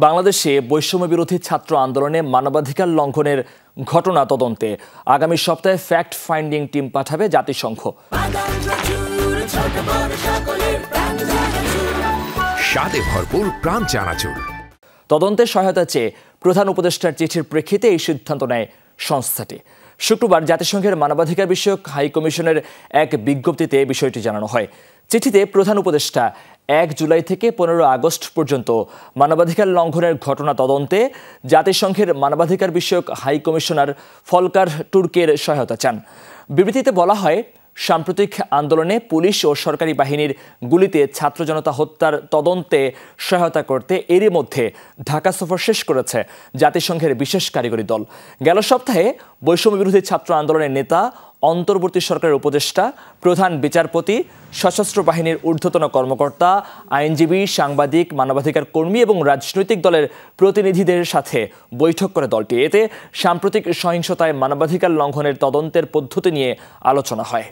বাংলাদেশে বৈষম্য বিরোধী ছাত্র আন্দোলনে মানবাধিকার লঙ্ঘনের ঘটনা তদন্তে আগামী সপ্তাহে ফ্যাক্ট ফাইন্ডিং টিম পাঠাবে জাতিসংঘ। স্বাদে ভরপুর প্রাণ চানাচুর। তদন্তে সহায়তা চেয়ে প্রধান উপদেষ্টার চিঠির প্রেক্ষিতে এই সিদ্ধান্ত নেয় সংস্থাটি। শুক্রবার জাতিসংঘের মানবাধিকার বিষয়ক হাই কমিশনের এক বিজ্ঞপ্তিতে বিষয়টি জানানো হয়। চিঠিতে প্রধান উপদেষ্টা 1 জুলাই থেকে 15 আগস্ট পর্যন্ত মানবাধিকার লঙ্ঘনের ঘটনা তদন্তে জাতিসংঘের মানবাধিকার বিষয়ক হাই কমিশনার ফলকার টুর্কের সহায়তা চান। বিবৃতিতে বলা হয়, সাম্প্রতিক আন্দোলনে পুলিশ ও সরকারি বাহিনীর গুলিতে ছাত্র জনতা হত্যার তদন্তে সহায়তা করতে এরই মধ্যে ঢাকা সফর শেষ করেছে জাতিসংঘের বিশেষ কারিগরি দল। গেল সপ্তাহে বৈষম্য বিরোধী ছাত্র আন্দোলনের নেতা, অন্তর্বর্তী সরকারের উপদেষ্টা, প্রধান বিচারপতি, সশস্ত্র বাহিনীর ঊর্ধ্বতন কর্মকর্তা, আইনজীবী, সাংবাদিক, মানবাধিকার কর্মী এবং রাজনৈতিক দলের প্রতিনিধিদের সাথে বৈঠক করে দলটি। এতে সাম্প্রতিক সহিংসতায় মানবাধিকার লঙ্ঘনের তদন্তের পদ্ধতি নিয়ে আলোচনা হয়।